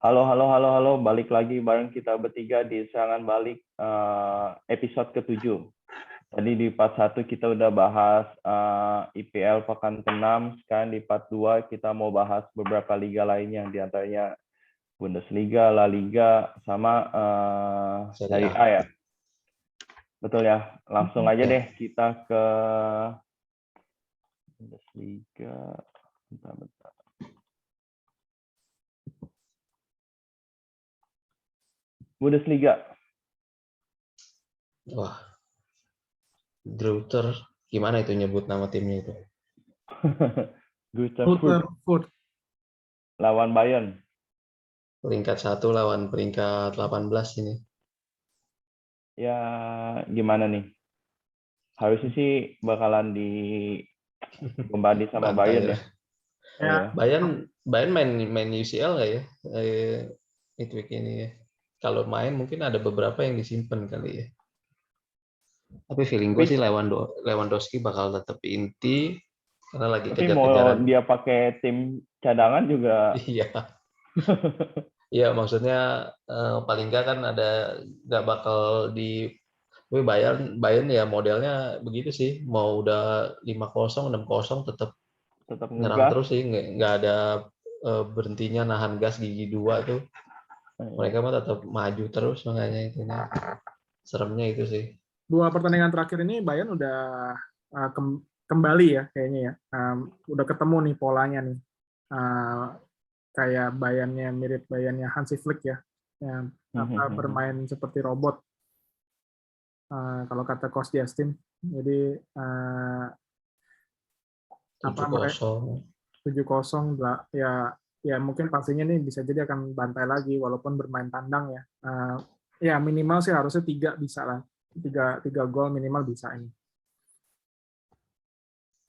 Halo, halo, halo, halo. Balik lagi bareng kita bertiga di Serangan Balik episode ke-7. Tadi di part 1 kita udah bahas IPL pekan ke-6. Sekarang di part 2 kita mau bahas beberapa liga lainnya. Di antaranya Bundesliga, La Liga, sama Serie Serie A. A ya. Betul ya. Langsung aja Ya. deh kita ke Bundesliga. Bentar. Bundesliga. Wah, Grutter, gimana itu nyebut nama timnya itu? Greuther Fürth Rutherford. lawan Bayern. Peringkat 1 lawan peringkat 18 ini. Ya, gimana nih? Harusnya sih bakalan dibombardir sama Bantai. Bayern ya. Ya. Bayern main UCL nggak ya? Midweek ini ya. Kalau main mungkin ada beberapa yang disimpan kali ya. Tapi feeling gue sih Lewandowski bakal tetap inti karena lagi Tapi mau kejar-kejaran. dia pakai tim cadangan juga. Iya. Iya, maksudnya paling nggak kan nggak bakal di. Tapi Bayern ya modelnya begitu sih. Mau udah 5-0, 6-0 tetap nyerang ngegas. terus sih. Nggak ada berhentinya nahan gas gigi dua tuh. Mereka mah tetap maju terus, makanya itu seremnya itu sih. 2 pertandingan terakhir ini Bayern udah kembali ya kayaknya ya. Udah ketemu nih polanya nih. Kayak Bayernnya mirip Bayernnya Hansi Flick ya. Yang bermain seperti robot. Kalau kata Coach Justin. Jadi 7-0. 7-0 ya mungkin pastinya nih bisa jadi akan bantai lagi walaupun bermain tandang ya. Ya minimal sih harusnya 3 bisa lah. 3 gol minimal bisa ini.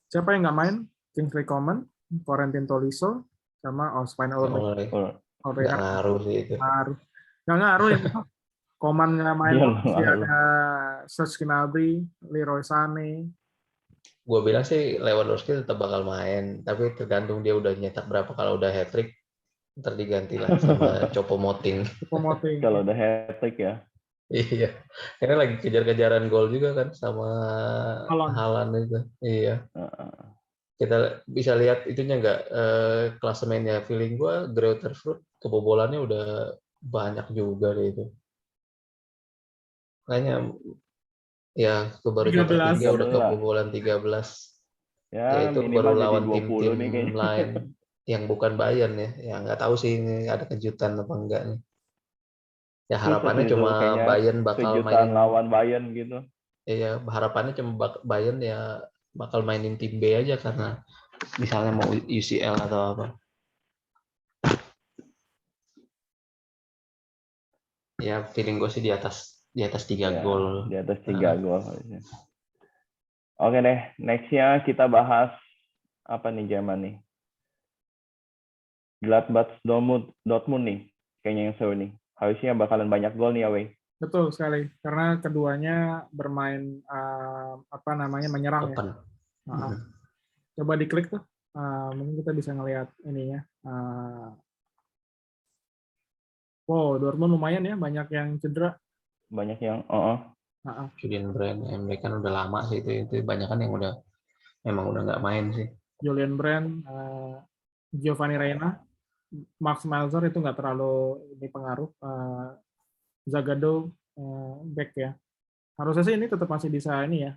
Siapa yang nggak main? Kingsley Coman, Corentin Tolisso, sama Ospina Nggak ngaruh sih itu. Nggak ngaruh itu. Coman nggak main, masih ada Serge Gnabry, Leroy Sané. Gue bilang sih Lewandowski tetap bakal main, tapi tergantung dia udah nyetak berapa. Kalau udah hat-trick, ntar diganti lah sama Choupo-Moting. Kalau udah hat-trick ya. Iya, karena lagi kejar-kejaran gol juga kan sama Haaland itu. Iya. Kita bisa lihat itunya nggak, klasemennya. Feeling gue Greuther Fürth kebobolannya udah banyak juga deh itu. Kayaknya ya baru nyetak 3 udah kebobolan 13. Ya itu baru lawan tim-tim lain yang bukan Bayern ya. Ya nggak tahu sih ini ada kejutan apa enggak nih. Ya harapannya cuma Bayern bakal mainin lawan Bayern gitu. Iya, harapannya cuma Bayern ya bakal mainin tim B aja karena misalnya mau UCL atau apa. Ya feeling gue sih di atas 3 gol. Di atas 3 gol. Oke deh, nextnya kita bahas apa nih Jerman nih? Gladbach Dortmund nih, kayaknya yang seru nih. Harusnya bakalan banyak gol nih away. Betul sekali, karena keduanya bermain menyerang Open. Ya. Coba diklik tuh, mungkin kita bisa ngelihat ininya. Wow, Dortmund lumayan ya, banyak yang cedera. Banyak yang Julian Brand, mereka kan udah lama sih itu banyak kan yang memang udah nggak main sih. Julian Brand, Giovanni Reina, Max Malzer itu nggak terlalu pengaruh. Zagadou, back ya. Harusnya sih ini tetap masih bisa ini ya,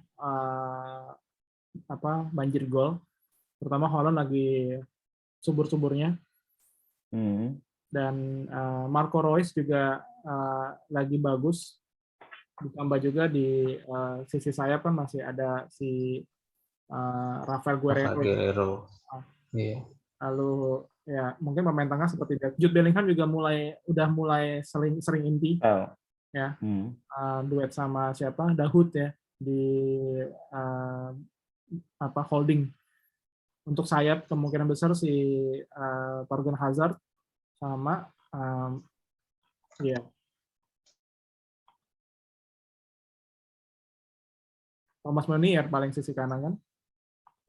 banjir gol. Terutama Holland lagi subur-suburnya. Dan Marco Reus juga lagi bagus. Ditambah juga di sisi sayap kan masih ada si Rafael Guerreiro. Iya. Lalu ya mungkin pemain tengah seperti Jude Bellingham juga udah mulai sering inti. Ya. Duet sama siapa? Dahoud ya di holding. Untuk sayap kemungkinan besar si Torgan Hazard sama Thomas Meunier paling sisi kanan kan.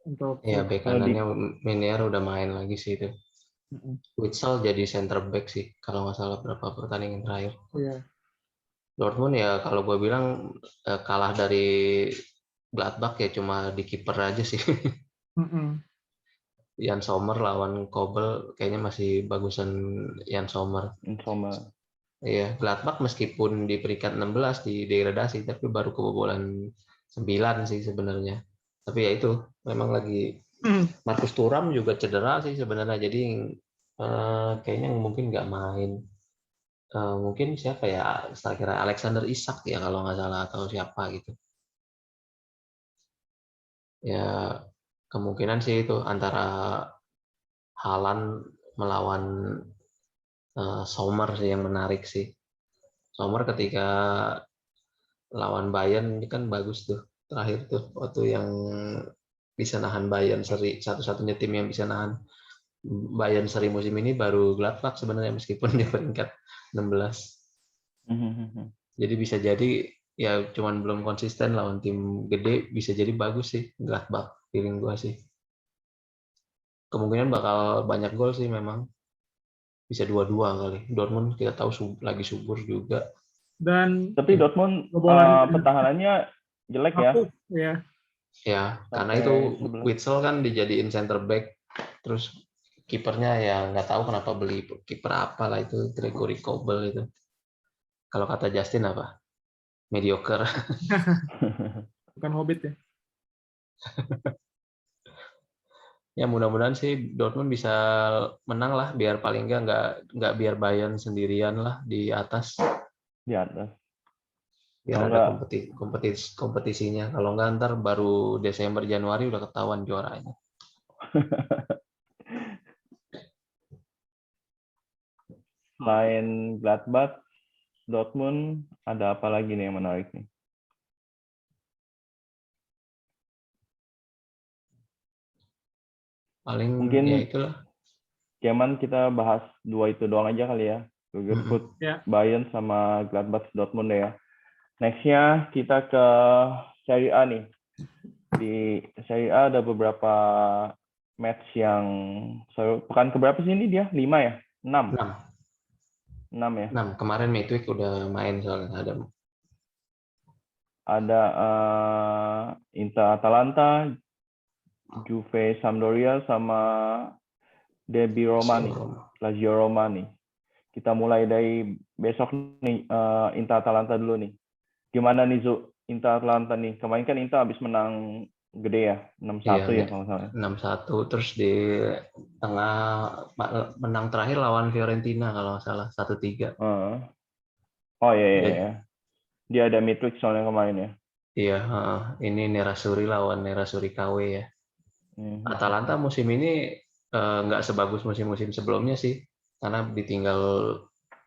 Untuk bek kanannya Meunier udah main lagi sih itu. Witsel jadi center back sih kalau nggak salah berapa pertandingan terakhir. Iya. Dortmund ya kalau gue bilang kalah dari Gladbach ya cuma di kiper aja sih. Jan Sommer lawan Kobel kayaknya masih bagusan Jan Sommer. Iya, Gladbach meskipun di peringkat 16 di degradasi tapi baru kebobolan 9 sih sebenarnya. Tapi ya itu memang lagi Marcus Thuram juga cedera sih sebenarnya jadi kayaknya mungkin nggak main. Mungkin siapa ya? Kira Alexander Isak ya kalau nggak salah atau siapa gitu. Ya kemungkinan sih itu antara Haaland melawan Sommer sih yang menarik sih. Sommer ketika lawan Bayern ini kan bagus tuh terakhir tuh waktu yang bisa nahan Bayern seri, satu-satunya tim yang bisa nahan Bayern seri musim ini baru Gladbach sebenarnya meskipun di peringkat 16. Jadi bisa jadi ya cuman belum konsisten lawan tim gede, bisa jadi bagus sih Gladbach feeling gua sih. Kemungkinan bakal banyak gol sih memang. Bisa 2-2 kali. Dortmund kita tahu lagi subur juga. Dan tapi Dortmund pertahanannya jelek ya. Ya. Ya, karena itu Witsel kan dijadiin center back, terus kipernya ya nggak tahu kenapa beli kiper apa lah itu Gregory Kobel itu. Kalau kata Justin apa? Mediocre. Bukan Hobbit ya. Ya mudah-mudahan sih Dortmund bisa menang lah, biar paling nggak biar Bayern sendirian lah di atas. Di atas. Biar ada kompetisinya. Kalau nggak ntar baru Desember Januari udah ketahuan juaranya. Selain Gladbach, Dortmund ada apa lagi nih yang menarik nih? Paling mungkin ya itulah. Cuman kita bahas dua itu doang aja kali ya. Frankfurt, Bayern sama Gladbach Dortmund ya. Nextnya kita ke Serie A nih. Di Serie A ada beberapa match yang pekan keberapa sih ini dia? 5 ya? 6 ya? 6. Kemarin midweek udah main soalnya ada Inter Atalanta, Juve Sampdoria sama Derby Romani, Lazio Romani. Kita mulai dari besok nih, Inter Atalanta dulu nih. Gimana nih Zu, Inter Atalanta nih? Kemarin kan Inter habis menang gede ya, 6-1 ya kalau salah. 6-1, terus di tengah menang terakhir lawan Fiorentina kalau salah 1-3. Oh iya. Dia ada midweek soalnya kemarin ya. Iya, ini Nerazzurri lawan Nerazzurri KW ya. Atalanta musim ini nggak sebagus musim-musim sebelumnya sih, karena ditinggal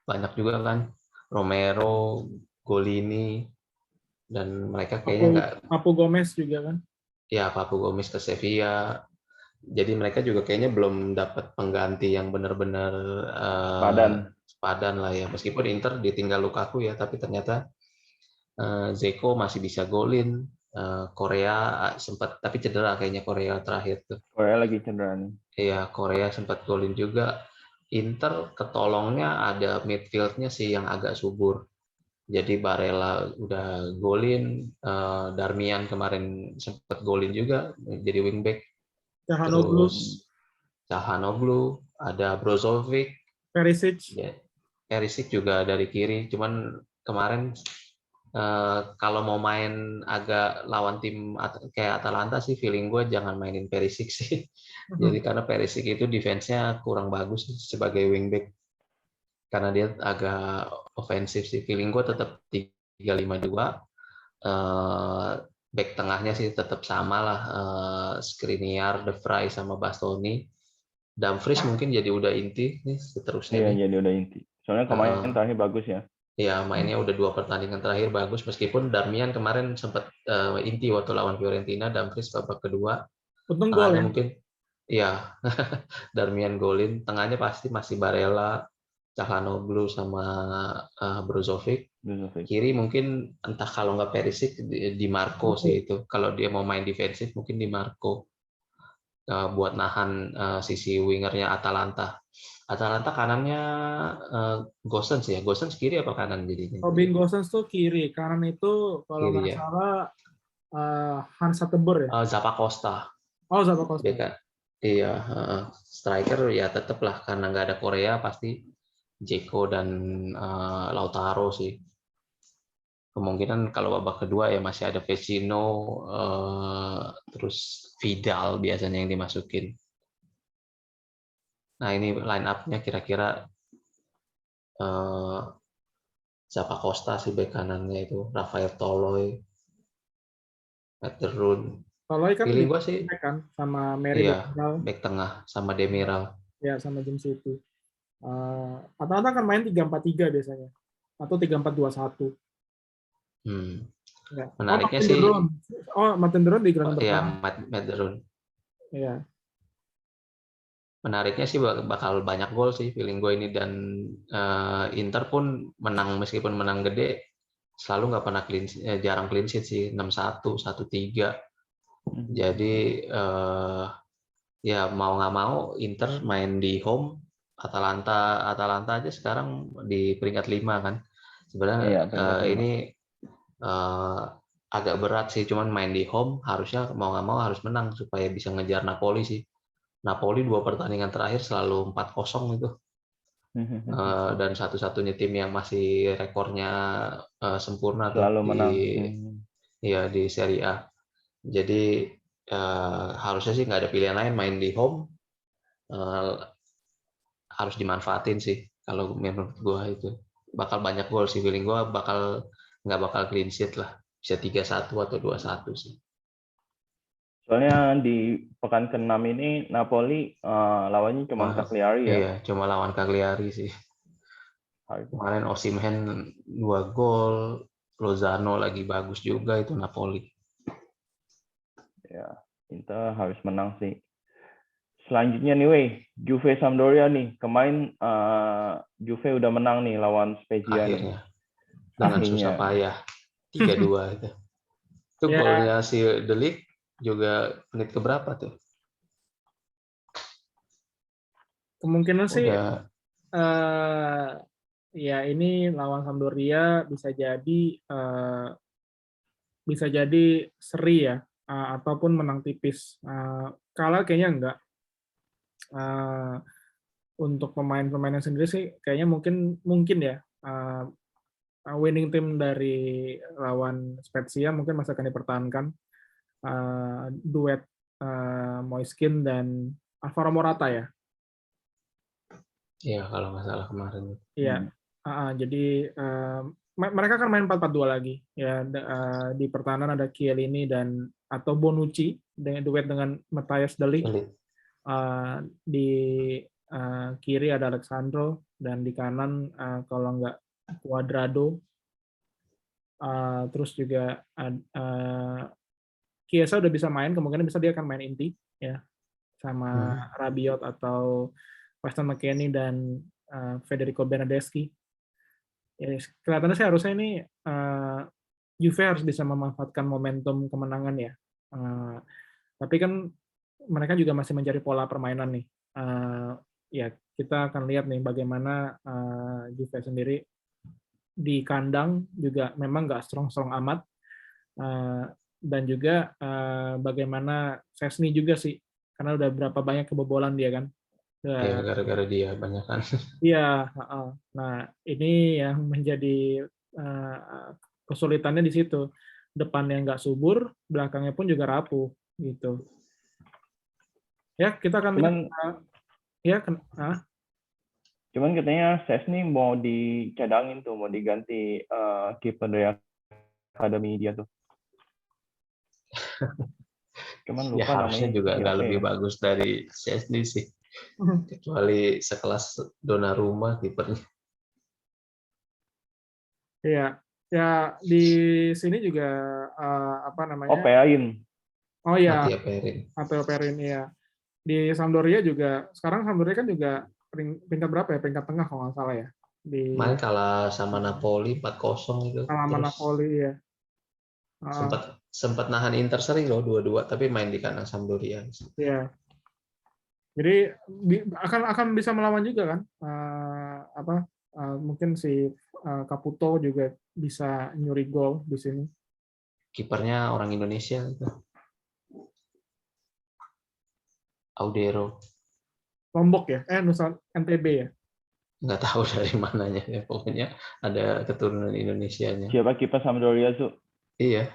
banyak juga kan, Romero, Golini, dan mereka kayaknya nggak. Papu Gomez juga kan? Ya, Papu Gomez ke Sevilla. Jadi mereka juga kayaknya belum dapat pengganti yang benar-benar padan lah ya. Meskipun Inter ditinggal Lukaku ya, tapi ternyata Zeko masih bisa golin. Korea sempat tapi cedera kayaknya Korea terakhir tuh. Korea lagi cedera nih. Iya, Korea sempat golin juga. Inter ketolongnya ada midfieldnya sih yang agak subur. Jadi Barella udah golin, Darmian kemarin sempat golin juga jadi wingback. Terus Calhanoglu, ada Brozovic, Perisic juga dari kiri. Cuman kemarin kalau mau main agak lawan tim kayak Atalanta sih, feeling gue jangan mainin Perisic sih. Jadi karena Perisic itu defense-nya kurang bagus sebagai wingback. Karena dia agak ofensif sih. Feeling gue tetap 3-5-2. Back tengahnya sih tetap sama lah. Skriniar, De Vrij, sama Bastoni. Dumfries mungkin jadi udah inti nih seterusnya. Iya, jadi udah inti. Soalnya kemarin terakhir bagus ya. Ya, mainnya udah 2 pertandingan terakhir bagus, meskipun Darmian kemarin sempat inti waktu lawan Fiorentina. Dumfries babak kedua. Untung gol ya? Mungkin, ya, Darmian golin. Tengahnya pasti masih Barella, Calhanoglu, sama Brozovic. Kiri mungkin entah kalau nggak Perisic, di Marco sih itu. Kalau dia mau main defensif mungkin di Marco. buat nahan sisi wingernya Atalanta. Atalanta kanannya Gosens ya. Gosens kiri apa kanan jadinya? Robin Gosens tuh kiri, kanan itu kalau Kiri nggak ya. salah Hansa Tebur ya. Zappacosta. Oh, Zappacosta. Beka. Iya, striker ya tetaplah karena nggak ada Korea pasti Dzeko dan Lautaro sih. Kemungkinan kalau babak kedua ya masih ada Vecino, terus Vidal biasanya yang dimasukin. Nah ini line up-nya kira-kira Zappacosta sih bek kanannya itu, Rafael Toloi, Matt Derun. Toloi kan Feeling gua sih kan sama Mary iya, Demiral. bek tengah sama Demiral. Ya, sama James itu. Atalanta kan main 3-4-3 biasanya. Atau 3-4-2-1. Ya. Menariknya sih Martin Deron di gelandang ya, pertahanan. Matt Derun. Iya. Menariknya sih bakal banyak gol sih feeling gue ini, dan Inter pun menang, meskipun menang gede selalu nggak pernah jarang clean sheet sih, 6-1, 1-3. Jadi ya mau nggak mau Inter main di home. Atalanta aja sekarang di peringkat 5 kan. Sebenarnya ini agak berat sih, cuman main di home harusnya mau nggak mau harus menang supaya bisa ngejar Napoli sih. Napoli 2 pertandingan terakhir selalu 4-0 itu. Dan satu-satunya tim yang masih rekornya sempurna selalu menang. Ya di Serie A. Jadi harusnya sih nggak ada pilihan lain, main di home harus dimanfaatin sih. Kalau menurut gue itu bakal banyak gol sih, feeling gue nggak bakal clean sheet lah, bisa 3-1 atau 2-1 sih. Soalnya di pekan ke-6 ini Napoli lawannya cuma Cagliari ya. Iya, cuma lawan Cagliari sih. Kemarin Osimhen 2 gol, Lozano lagi bagus juga itu Napoli. Ya, Inter harus menang sih. Selanjutnya nih, Juve Sampdoria nih. Kemarin Juve udah menang nih lawan Spezia. Akhirnya. Dengan susah payah. 3-2 itu. Itu golnya si De Ligt juga menit keberapa tuh? Kemungkinan sih ya ini lawan Sampdoria bisa jadi seri ya, ataupun menang tipis. Kalah kayaknya enggak. Untuk pemain-pemainnya sendiri sih kayaknya mungkin ya winning team dari lawan Spezia mungkin masih akan dipertahankan, duet Moiskin dan Alvaro Morata ya. Iya, kalau nggak salah kemarin. Iya, jadi mereka kan main 4-4-2 lagi ya. Di pertahanan ada Chiellini atau Bonucci duet dengan Matthias De Ligt. Di kiri ada Alexandro, dan di kanan kalau nggak Cuadrado. Terus juga Chiesa udah bisa main, kemungkinan bisa dia akan main inti ya sama Rabiot atau Weston McKennie dan Federico Bernardeschi. Ya, kelihatannya sih harusnya ini Juve harus bisa memanfaatkan momentum kemenangan ya. Tapi kan mereka juga masih mencari pola permainan nih. Ya kita akan lihat nih bagaimana Juve sendiri di kandang juga memang nggak strong amat, dan juga bagaimana Szczesny juga sih, karena udah berapa banyak kebobolan dia kan. Ya, gara-gara dia banyak kan. Iya, nah ini yang menjadi kesulitannya di situ. Depannya nggak subur, belakangnya pun juga rapuh gitu. Ya kita akan Cuman katanya Szczesny mau dicadangin tuh, mau diganti kiper dari akademi dia tuh. Cuman lupa ya, harusnya namanya juga nggak lebih bagus dari Szczesny sih, kecuali sekelas Donnarumma kipernya. Iya, ya di sini juga apa namanya? Perin. Oh iya, Matteo Perin ya. Di Sampdoria juga, sekarang Sampdoria kan juga peringkat berapa ya? Peringkat tengah kalau nggak salah ya. Main kalah sama Napoli 4-0 itu. Sama Napoli ya. Sempat nahan Inter sering loh 2-2, tapi main di kandang Sampdoria. Iya. Jadi akan bisa melawan juga kan? Mungkin si Caputo juga bisa nyuri gol di sini. Kipernya orang Indonesia itu. Audero. Lombok ya? Nusa NTB ya? Nggak tahu dari mananya ya. Pokoknya ada keturunan Indonesianya. Siapa kiper Sampdoria, Su? Iya.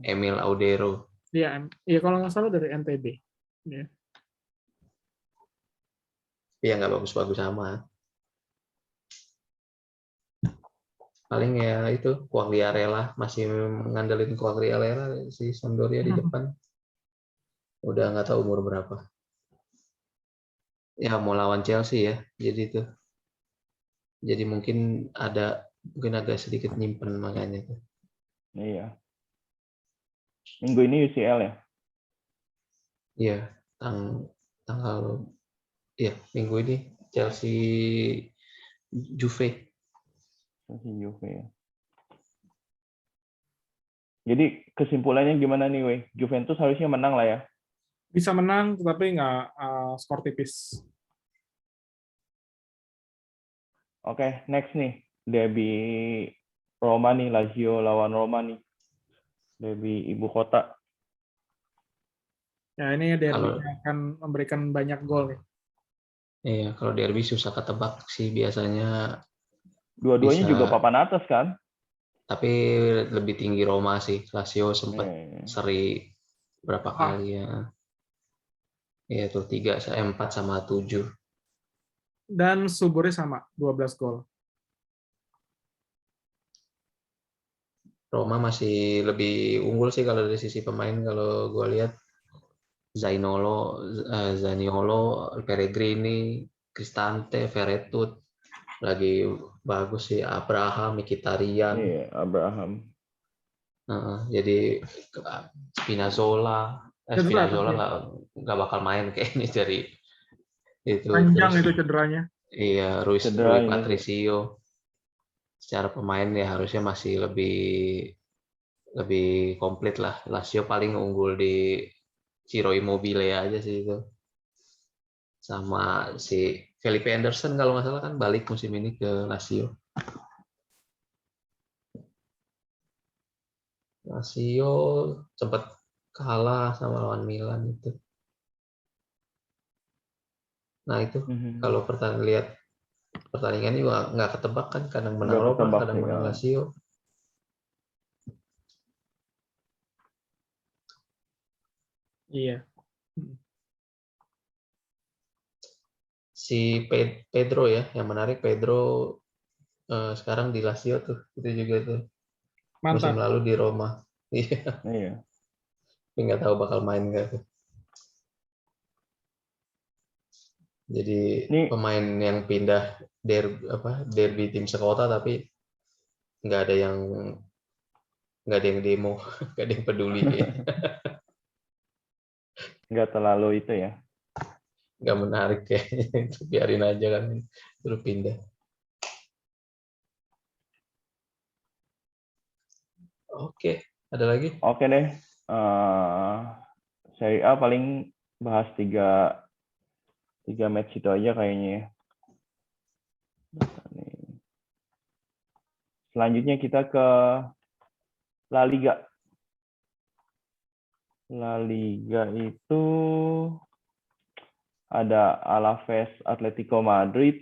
Emil Audero. Iya, kalau nggak salah dari NTB. Ya. Iya, nggak bagus-bagus amat. Paling ya itu Quagliarella, masih ngandelin Quagliarella si Sampdoria di depan. Udah nggak tahu umur berapa. Ya mau lawan Chelsea ya, jadi mungkin agak sedikit nyimpen makanya tuh. Iya. Minggu ini UCL ya? Iya, tanggal minggu ini Chelsea Juve. Ya. Jadi kesimpulannya gimana nih, Wei? Juventus harusnya menang lah ya? Bisa menang, tetapi nggak skor tipis. Oke, next nih. Derby Roma nih, Lazio lawan Roma nih. Derby ibu kota. Ya, ini derby akan memberikan banyak gol nih. Iya, kalau derby susah ketebak sih biasanya. Dua-duanya juga papan atas kan? Tapi lebih tinggi Roma sih. Lazio sempat seri berapa kali ya. Iya tuh 4 sama 7. Dan suburnya sama, 12 gol. Roma masih lebih unggul sih kalau dari sisi pemain. Kalau gue lihat Zaniolo, Pellegrini, Cristante, Veretout lagi bagus sih. Abraham, Mkhitaryan. Iya, Abraham. Jadi Spinazzola nggak bakal main kayaknya dari itu. Panjang itu cederanya. Iya, Rui Patricio. Secara pemain ya harusnya masih lebih komplit lah. Lazio paling unggul di Ciro Immobile aja sih itu. Sama si Felipe Anderson kalau nggak salah kan balik musim ini ke Lazio. Lazio sempat kalah sama lawan Milan itu. Nah itu kalau lihat pertandingan juga nggak ketebak kan, kadang menang Roma, kadang menang Lazio. Iya. Si Pedro ya, yang menarik Pedro sekarang di Lazio tuh, itu juga tuh. Musim lalu di Roma. Iya. Tapi nggak tahu bakal main nggak tuh. Jadi pemain yang pindah derby tim sekota tapi nggak ada yang demo, nggak ada yang peduli. Nggak terlalu itu ya. Nggak menarik kayaknya. Biarin aja kan, terus pindah. Oke, ada lagi? Oke deh. Seri A paling bahas tiga match itu aja kayaknya ya. Selanjutnya kita ke La Liga. La Liga itu ada Alaves Atletico Madrid,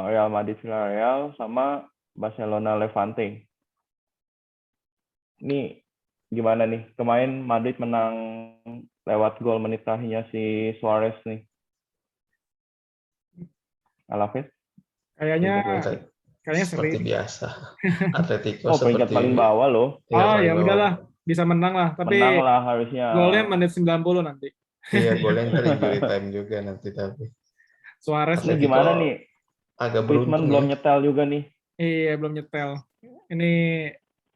Real Madrid Villarreal, sama Barcelona Levante. Ini gimana nih? Kemarin Madrid menang lewat gol menit terakhirnya si Suarez nih. Alaves? Kayaknya seperti biasa. Atletico peringkat paling bawah loh. Ya udahlah, bisa menang lah. Tapi menang lah harusnya. Golnya menit 90 nanti. Iya, golnya ntar injury time juga nanti tapi. Suarez ini gimana nih? Agak beruntung belum nyetel juga nih. Iya, belum nyetel. Ini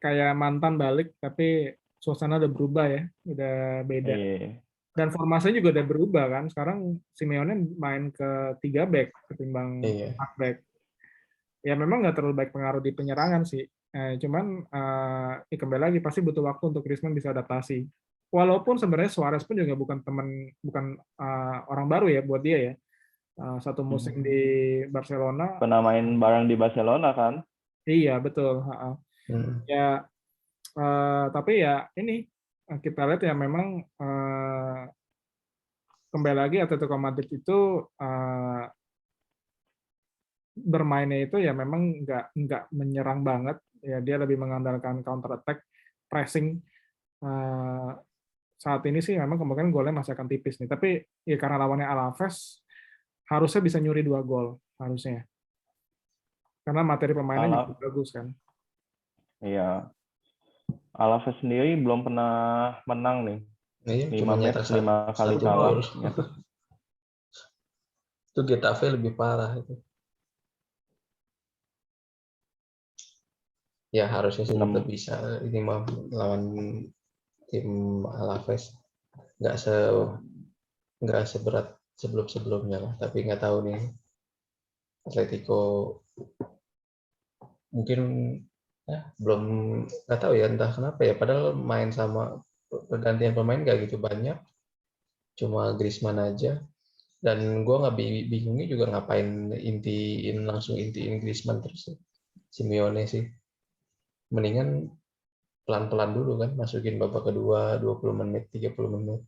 kayak mantan balik, tapi suasana udah berubah ya, udah beda. Iya. Dan formasinya juga udah berubah kan. Sekarang Simeone main ke 3 back ketimbang 4 back. Ya memang nggak terlalu baik pengaruh di penyerangan sih. Cuman kembali lagi pasti butuh waktu untuk Griezmann bisa adaptasi. walaupun sebenarnya Suarez pun juga bukan orang baru ya buat dia ya. Satu musim di Barcelona. Pernah main bareng di Barcelona kan? Iya betul. Ya, tapi ya ini kita lihat ya memang kembali lagi Atletico Madrid itu bermainnya itu ya memang nggak menyerang banget ya, dia lebih mengandalkan counter attack, pressing. Saat ini sih memang kemungkinan golnya masih akan tipis nih, tapi ya karena lawannya Alaves harusnya bisa nyuri 2 gol harusnya, karena materi pemainnya juga bagus kan. Iya, Alaves sendiri belum pernah menang nih. Iya, 5 match 5 kali kalah. Itu Getafe lebih parah itu. Ya harusnya sih tetap bisa ini lawan tim Alaves. Nggak seberat sebelumnya lah. Tapi nggak tahu nih, Atletico mungkin belum, nggak tahu ya entah kenapa ya. Padahal main sama pergantian pemain nggak gitu banyak, cuma Griezmann aja. Dan gue nggak bingungnya juga ngapain langsung intiin Griezmann terus. Simeone sih mendingan pelan-pelan dulu kan, masukin babak kedua 20 menit 30 menit.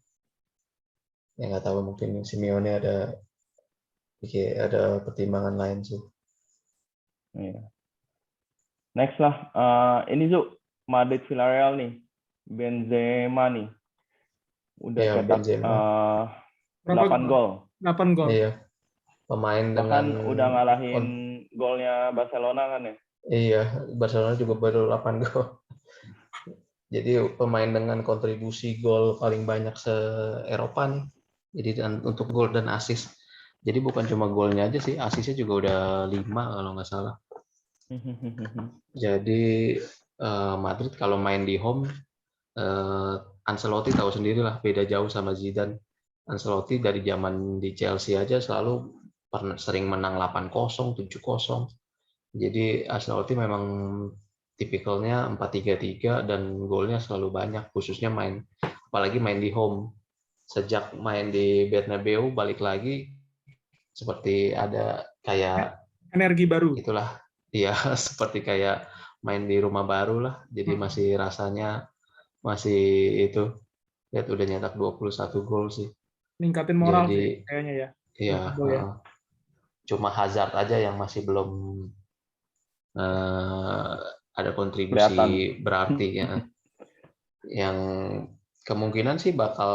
Ya nggak tahu, mungkin Simeone ada pertimbangan lain sih. Iya. Next lah, ini Zu, Madrid Villarreal nih, Benzema nih, udah ya, cetak 8 gol. 8 gol. Iya, pemain bahkan dengan udah ngalahin golnya Barcelona kan ya. Iya, Barcelona juga baru 8 gol. Jadi pemain dengan kontribusi gol paling banyak se-Eropa nih. Jadi untuk gol dan assist. Jadi bukan cuma golnya aja sih, assistnya juga udah 5 kalau nggak salah. Jadi Madrid kalau main di home, Ancelotti tahu sendirilah beda jauh sama Zidane. Ancelotti dari zaman di Chelsea aja selalu sering menang 8-0, 7-0. Jadi Ancelotti memang tipikalnya 4-3-3 dan golnya selalu banyak, khususnya apalagi main di home. Sejak main di Bernabeu balik lagi seperti ada kayak energi baru. Itulah, ya seperti kayak main di rumah baru lah. Jadi masih rasanya itu. Lihat udah nyetak 21 gol sih. Ningkatin moral sih kayaknya ya. Iya. Cuma Hazard aja yang masih belum ada kontribusi berarti ya. Yang kemungkinan sih bakal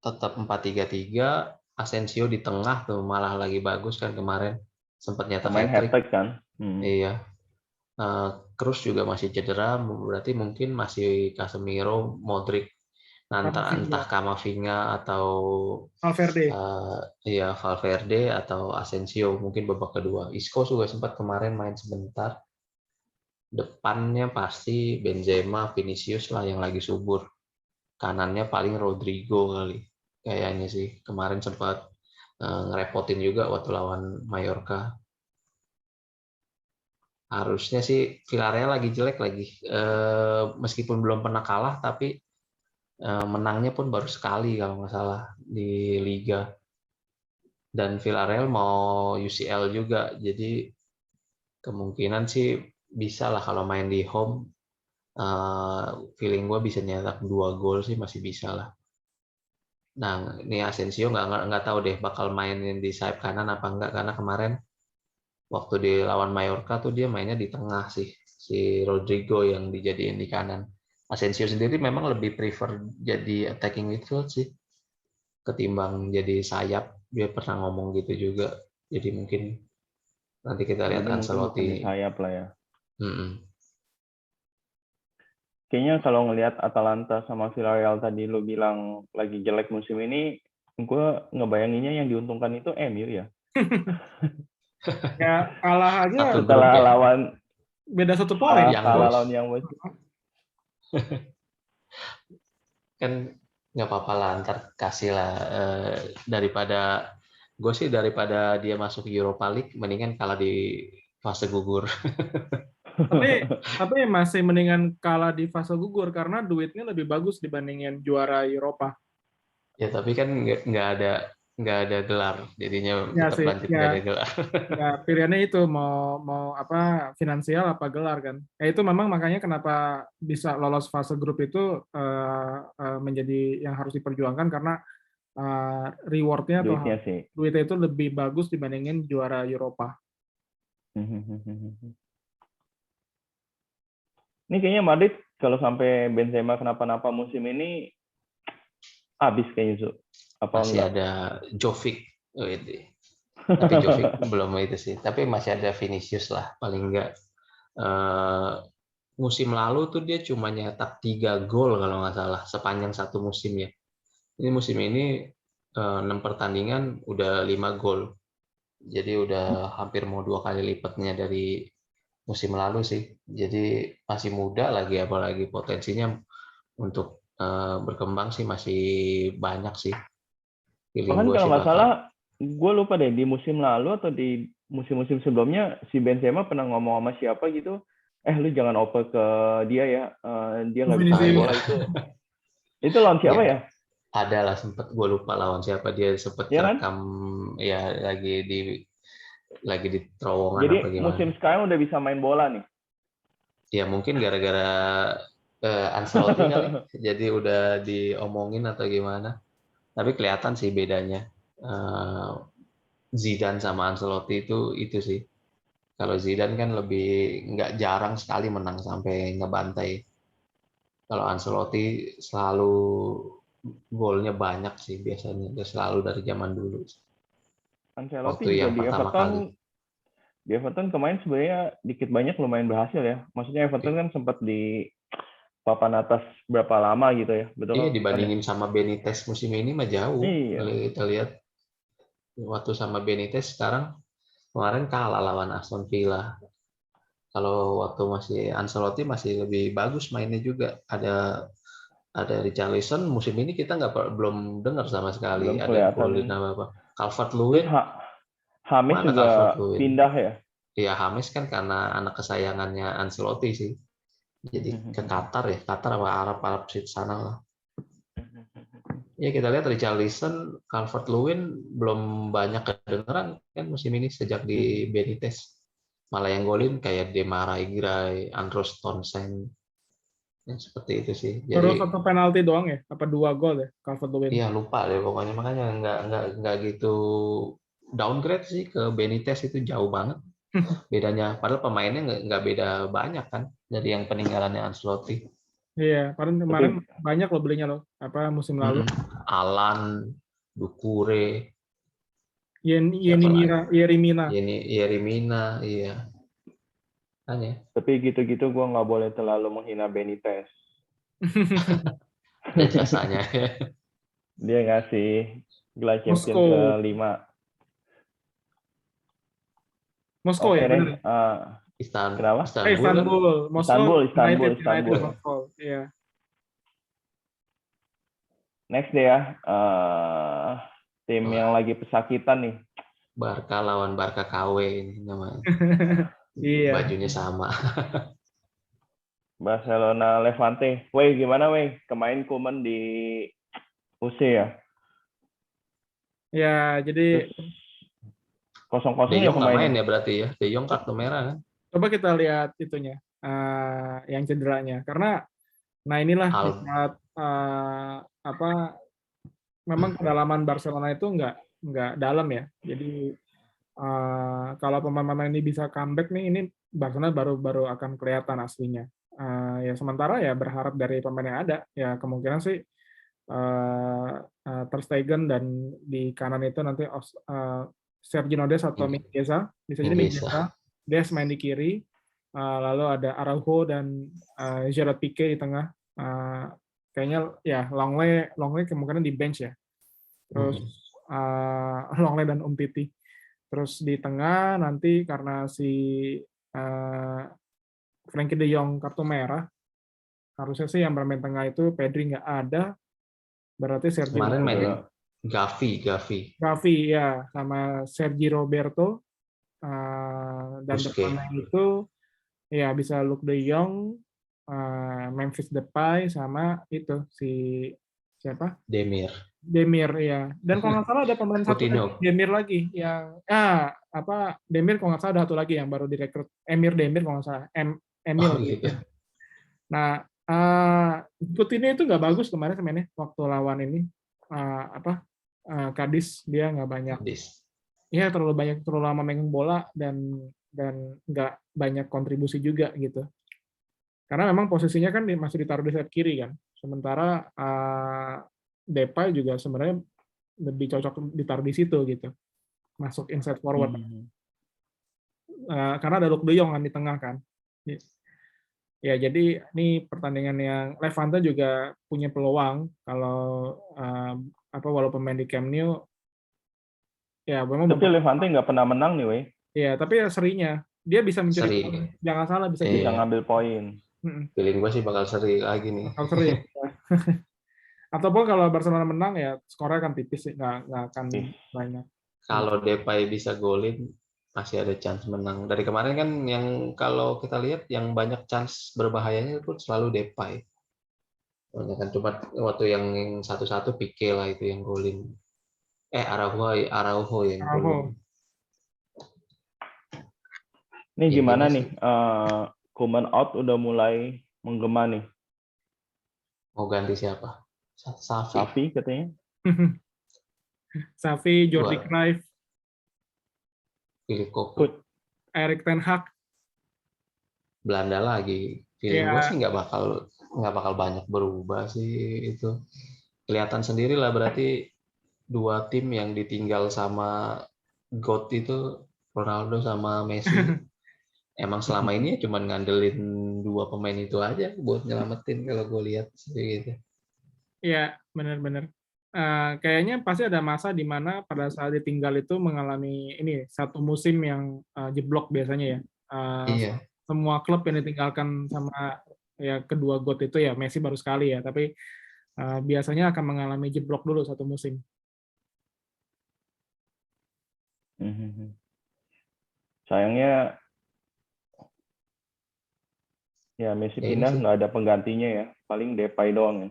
tetap 4-3-3, Asensio di tengah tuh malah lagi bagus kan kemarin, sempat nyetak hat-trick kan. Iya. Kroos juga masih cedera, berarti mungkin masih Casemiro, Modric, entah Camavinga atau Valverde. Valverde atau Asensio mungkin babak kedua. Isco juga sempat kemarin main sebentar. Depannya pasti Benzema, Vinicius lah yang lagi subur. Kanannya paling Rodrigo kali. Kayaknya sih kemarin sempat ngerepotin juga waktu lawan Mallorca. Harusnya sih Villarreal lagi jelek lagi. Meskipun belum pernah kalah, tapi menangnya pun baru sekali kalau nggak salah di Liga. Dan Villarreal mau UCL juga, jadi kemungkinan sih bisa lah kalau main di home. Feeling gue bisa nyetak 2 gol sih masih bisa lah. Nah, ini Asensio nggak tahu deh bakal mainin di sayap kanan apa enggak, karena kemarin waktu di lawan Mallorca tuh dia mainnya di tengah sih, si Rodrigo yang dijadiin di kanan. Asensio sendiri memang lebih prefer jadi attacking midfield sih ketimbang jadi sayap. Dia pernah ngomong gitu juga. Jadi mungkin nanti kita lihat Ancelotti sayap lah ya. Kayaknya kalau ngelihat Atalanta sama Villarreal tadi lo bilang lagi jelek musim ini, gue ngebayanginnya yang diuntungkan itu MU ya. Ya kalah aja setelah lawan beda 1 poin. Kalah lawan yang kan nggak apa-apa lah, ntar kasih lah. Daripada dia masuk Europa League, mendingan kalah di fase gugur. Tapi masih mendingan kalah di fase gugur karena duitnya lebih bagus dibandingin juara Eropa. Ya tapi kan nggak ada gelar, jadinya Ya tetap sih, lanjut nggak ada gelar. ya pilihannya itu mau apa finansial apa gelar kan. Ya itu memang makanya kenapa bisa lolos fase grup itu menjadi yang harus diperjuangkan karena rewardnya atau Duitnya sih. duitnya itu lebih bagus dibandingin juara Eropa. Ini kayaknya Madrid kalau sampai Benzema kenapa-napa musim ini habis kayaknya, Zu. Apa Masih enggak? ada Jovic. Tapi Jovic belum itu sih. Tapi masih ada Vinicius lah, paling enggak. Musim lalu tuh dia cuma nyetak 3 gol kalau nggak salah sepanjang satu musim ya. Ini musim ini 6 pertandingan udah 5 gol. Jadi udah hampir mau 2 kali lipatnya dari musim lalu sih. Jadi masih muda lagi, apalagi potensinya untuk berkembang sih masih banyak sih. Bahkan kalau nggak salah, gue lupa deh di musim lalu atau di musim-musim sebelumnya si Benzema pernah ngomong sama siapa gitu, lu jangan oper ke dia ya, dia nggak bisa main bola itu. Itu lawan siapa ya? Ada lah, sempat gue lupa lawan siapa, dia sempat ya rekam kan? Ya lagi di terowongan. Jadi apa gimana. musim sekarang udah bisa main bola nih. Ya mungkin gara-gara Ancelotti kali, jadi udah diomongin atau gimana. Tapi kelihatan sih bedanya. Zidane sama Ancelotti itu sih. Kalau Zidane kan lebih nggak, jarang sekali menang sampai ngebantai. Kalau Ancelotti selalu golnya banyak sih biasanya. Dia selalu dari zaman dulu. Ancelotti Waktu juga yang di pertama Everton, kali. Di Everton kemarin sebenarnya dikit banyak lumayan berhasil ya. Maksudnya Everton kan sempat di papan atas berapa lama gitu ya, betul? Iya, dibandingin sama Benitez musim ini mah jauh. Iya. Kita lihat waktu sama Benitez, sekarang kemarin kalah lawan Aston Villa. Kalau waktu masih Ancelotti masih lebih bagus mainnya juga. Ada Richarlison, musim ini kita belum dengar sama sekali Belum ada kelihatan. golin apa. Calvert-Lewin, James juga pindah ya? Iya, James kan karena anak kesayangannya Ancelotti sih. Jadi ke Qatar ya, Qatar apa Arab sih sana lah. Ya kita lihat Richarlison, Calvert-Lewin belum banyak kedengeran kan musim ini sejak di Benitez. Malah yang golin kayak Demarai Gray, Andros Townsend, yang seperti itu sih. Baru 1 penalti doang ya? Apa 2 gol ya Calvert-Lewin? Iya lupa deh pokoknya, makanya nggak gitu downgrade sih ke Benitez, itu jauh banget bedanya. Padahal pemainnya nggak beda banyak kan dari yang peninggalannya Ancelotti. Iya, kemarin banyak lo belinya lo, apa musim lalu. Alan, Doucouré, Yerimina, iya. Hanya. Tapi gitu-gitu gue nggak boleh terlalu menghina Benitez. Dan jasanya. Dia ngasih gelar champion ke-5. Moskow ya, benar. Kenapa? Istanbul. Iya. Next deh ya, tim yang lagi pesakitan nih. Barca lawan Barca KW ini namanya. Iya. Bajunya sama. Barcelona Levante. Weh, gimana weh? Kemarin Koeman di UC ya? Ya, jadi 0-0 ya pemain ya berarti ya. De Jong kartu merah kan. Coba kita lihat itunya, yang cederanya. Karena, nah inilah saat memang kedalaman Barcelona itu nggak dalam ya. Jadi kalau pemain-pemain ini bisa comeback nih, ini Barcelona baru akan kelihatan aslinya. Ya sementara ya berharap dari pemain yang ada, ya kemungkinan sih Ter Stegen, dan di kanan itu nanti Sergio Des atau Mingueza, bisa jadi Mingueza, Des main di kiri, lalu ada Araujo dan Gerard Piqué di tengah. Kayaknya ya Longley kemungkinan di bench ya. Terus Longley dan Umtiti. Terus di tengah nanti karena si Frenkie de Jong kartu merah, harusnya sih yang bermain tengah itu Pedri nggak ada, berarti Sergio kemarin main Gavi ya, sama Sergi Roberto, dan depannya itu Ya bisa Luke De Jong, Memphis Depay sama itu si siapa? Demir ya. Dan kalau nggak salah ada pemain satu lagi, Coutinho. Demir lagi yang Demir kalau nggak salah ada satu lagi yang baru direkrut, Emir Demir kalau nggak salah, Emil gitu. Nah, Coutinho itu nggak bagus kemarin mainnya waktu lawan ini Cadiz, dia nggak banyak. Iya, terlalu lama megang bola dan nggak banyak kontribusi juga gitu. Karena memang posisinya kan masih ditaruh di sayap kiri kan. Sementara Depay juga sebenarnya lebih cocok ditaruh di situ gitu. Masuk inside forward. Karena ada Luke De Jong kan di tengah kan. Ya, jadi ini pertandingan yang Levante juga punya peluang kalau walaupun main di Camp Nou. Ya, memang tapi Levante nggak pernah menang nih, weh. Ya, tapi ya serinya dia bisa mencuri poin. Jangan salah bisa ngambil poin. Feeling gue sih bakal seri lagi nih. Bakal seri. Ataupun kalau Barcelona menang ya skornya akan tipis sih, nggak akan banyak. Kalau Depay bisa golin masih ada chance menang. Dari kemarin kan yang kalau kita lihat yang banyak chance berbahayanya itu selalu Depay. Kan cuma waktu yang 1-1 Pique lah itu yang golin. Araujo yang golin. Ini gimana nih? Koeman out udah mulai menggema nih. Mau ganti siapa? Xavi katanya. Xavi, Jordi Cruyff, Philip Cocu, Erik ten Hag. Belanda lagi. Feeling gue sih nggak bakal banyak berubah sih itu. Kelihatan sendiri lah berarti dua tim yang ditinggal sama GOAT itu Ronaldo sama Messi. Emang selama ini cuma ngandelin dua pemain itu aja buat nyelamatin kalau gue lihat gitu. Iya, benar-benar. Kayaknya pasti ada masa di mana pada saat ditinggal itu mengalami ini satu musim yang jeblok biasanya ya. Iya. Semua klub yang ditinggalkan sama ya kedua GOAT itu ya Messi baru sekali ya, tapi biasanya akan mengalami jeblok dulu satu musim. Sayangnya ya Messi pindah nggak ada penggantinya ya, paling Depay doang ya.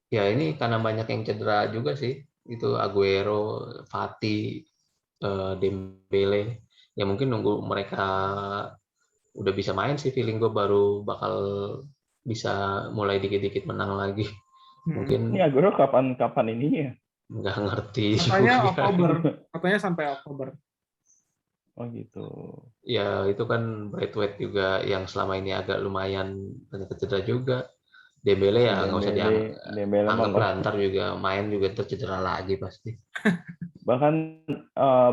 Ya ini karena banyak yang cedera juga sih, itu Aguero, Fati, Dembele. Ya mungkin nunggu mereka udah bisa main sih, feeling gue baru bakal bisa mulai dikit-dikit menang lagi. Mungkin ini Aguero kapan ini ya? Nggak ngerti. Katanya Oktober, katanya sampai Oktober. Oh gitu. Ya itu kan Braithwaite juga yang selama ini agak lumayan banyak cedera juga. Dembele ya nggak usah dianggap lah, ntar juga main juga tercedera lagi pasti. Bahkan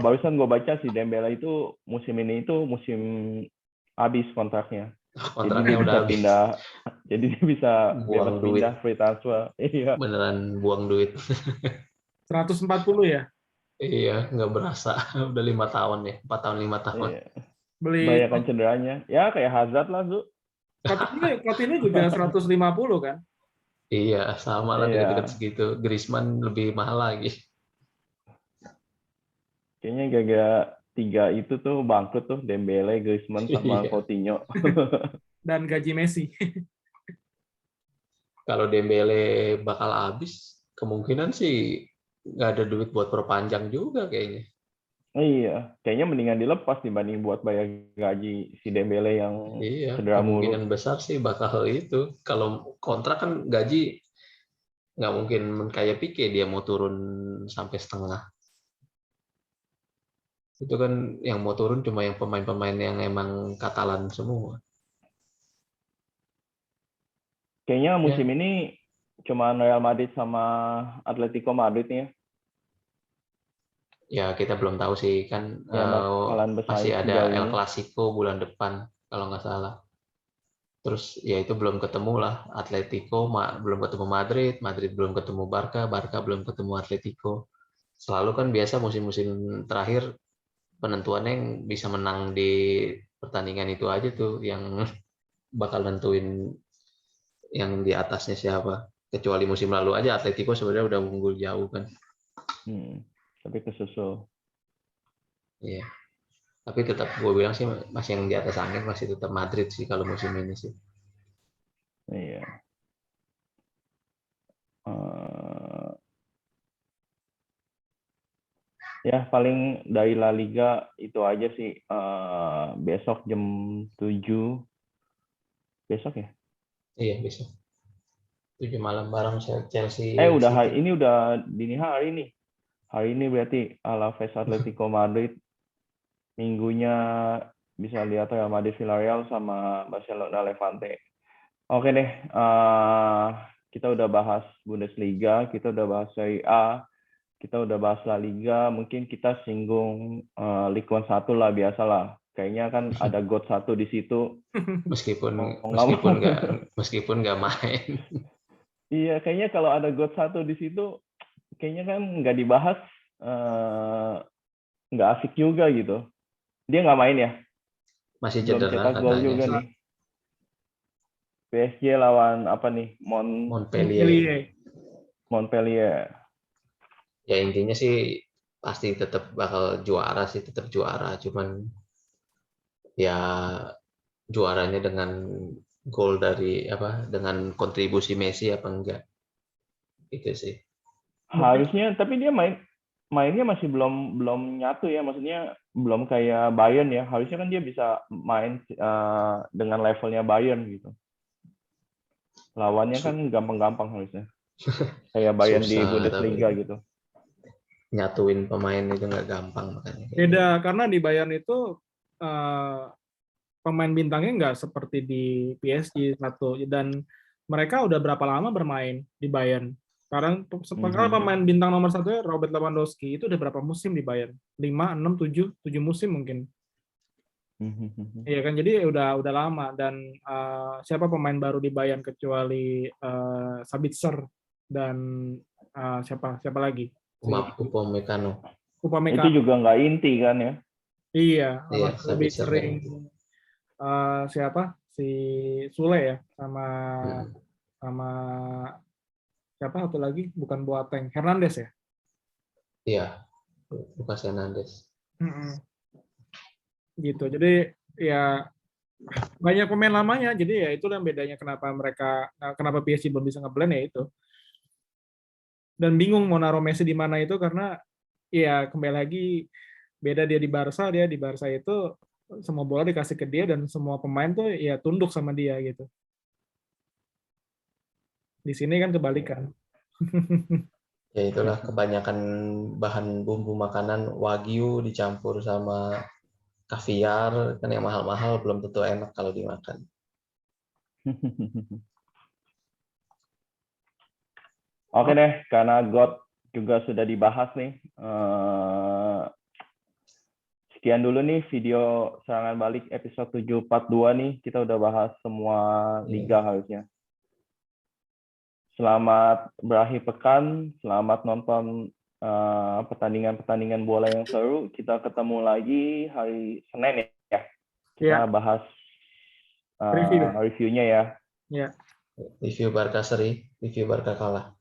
barusan gue baca sih Dembele itu musim ini itu musim habis kontraknya. Kontraknya udah habis. Jadi dia bisa buang duit. Pindah free transfer. Iya. Beneran buang duit. 140 ya? Iya, nggak berasa. Udah 5 tahun ya, 4 tahun 5 tahun. Iya. Banyakan cederanya. Ya kayak Hazard lah, Zu. Coutinho juga 150 kan? Iya, sama lah deket-deket segitu. Griezmann lebih mahal lagi. Kayaknya gara-gara 3 itu tuh bangkrut tuh, Dembele, Griezmann sama Coutinho. Dan gaji Messi. Kalau Dembele bakal habis, kemungkinan sih nggak ada duit buat perpanjang juga kayaknya. Iya, kayaknya mendingan dilepas dibanding buat bayar gaji si Dembele yang cedera mulu. Kemungkinan besar sih bakal itu. Kalau kontrak kan gaji nggak mungkin kayak Pique dia mau turun sampai setengah. Itu kan yang mau turun cuma yang pemain-pemain yang emang Katalan semua. Kayaknya musim ini cuma Real Madrid sama Atletico Madrid nih ya. Ya kita belum tahu sih kan masih ada El Clasico bulan depan kalau nggak salah. Terus ya itu belum ketemu lah Atletico, belum ketemu Madrid, Madrid belum ketemu Barca, Barca belum ketemu Atletico. Selalu kan biasa musim-musim terakhir penentuannya yang bisa menang di pertandingan itu aja tuh yang bakal nentuin yang di atasnya siapa. Kecuali musim lalu aja Atletico sebenarnya udah unggul jauh kan. Tapi kesusul. Iya. Tapi tetap gue bilang sih masih yang di atas angin masih tetap Madrid sih kalau musim ini sih. Iya. Ya paling dari La Liga itu aja sih. Besok jam 7. Besok ya? Iya besok 7 malam bareng Chelsea Udah City. ini udah dini hari nih. Hari ini berarti Alaves Atletico Madrid. Minggunya bisa lihat Real Madrid Villarreal sama Barcelona Levante. Oke deh, kita udah bahas Bundesliga, kita udah bahas Serie A, kita udah bahas La Liga, mungkin kita singgung Ligue 1 lah, biasalah. Kayaknya kan ada God 1 di situ. meskipun nggak main. Iya, kayaknya kalau ada God 1 di situ, kayaknya kan nggak dibahas, nggak asik juga gitu. Dia nggak main ya? Masih belum cedera cetak gol juga sih. nih. PSG lawan apa nih? Montpellier. Ya intinya sih pasti tetap bakal juara sih, tetap juara. Cuman ya juaranya dengan gol dari dengan kontribusi Messi apa enggak? Itu sih. Harusnya, tapi dia mainnya masih belum nyatu ya, maksudnya belum kayak Bayern ya. Harusnya kan dia bisa main dengan levelnya Bayern gitu. Lawannya kan gampang-gampang harusnya. Kayak Bayern di Bundesliga gitu. Nyatuin pemain itu nggak gampang makanya. Beda karena di Bayern itu pemain bintangnya nggak seperti di PSG satu, dan mereka udah berapa lama bermain di Bayern. Sekarang pemain bintang nomor satu Robert Lewandowski itu udah berapa musim di Bayern? 5, 6, 7 musim mungkin. Iya kan, jadi udah lama. Dan siapa pemain baru di Bayern kecuali Sabitzer dan siapa lagi? Upamecano. Itu juga nggak inti kan ya? Iya, lebih sering siapa? Si Sule ya, sama siapa satu lagi, bukan Boateng, Hernandez ya? Iya, Lucas Hernandez. Gitu. Jadi ya banyak pemain lamanya. Jadi ya itu yang bedanya kenapa PSG belum bisa ngeblend ya itu. Dan bingung mau naruh Messi di mana itu karena ya kembali lagi beda dia di Barca itu semua bola dikasih ke dia dan semua pemain tuh ya tunduk sama dia gitu. Di sini kan kebalikan. Ya itulah kebanyakan bahan bumbu makanan wagyu dicampur sama kaviar, kan yang mahal-mahal belum tentu enak kalau dimakan. Oke deh, karena God juga sudah dibahas nih. Sekian dulu nih video serangan balik episode 742 nih. Kita udah bahas semua liga harusnya. Selamat berakhir pekan, selamat nonton pertandingan-pertandingan bola yang seru. Kita ketemu lagi hari Senin ya. Kita bahas reviewnya ya. Review Barca seri, review Barca kalah.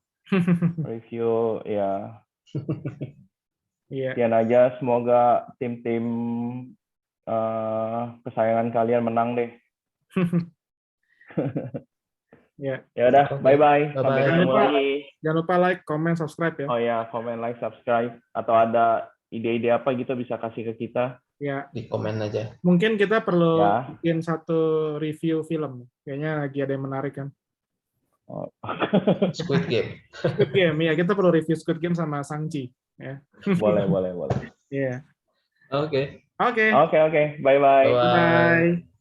Review ya. Sekian aja, semoga tim-tim kesayangan kalian menang deh. Ya udah, bye-bye. Sampai ketemu lagi. Jangan lupa like, comment, subscribe ya. Oh ya, comment, like, subscribe. Atau ada ide-ide apa gitu bisa kasih ke kita. Ya. Di komen aja. Mungkin kita perlu bikin satu review film. Kayaknya lagi ada yang menarik kan. Squid Game. Squid Game, ya kita perlu review Squid Game sama Shang-Chi. Ya. Boleh. Iya. Oke. Oke. Bye-bye. Bye.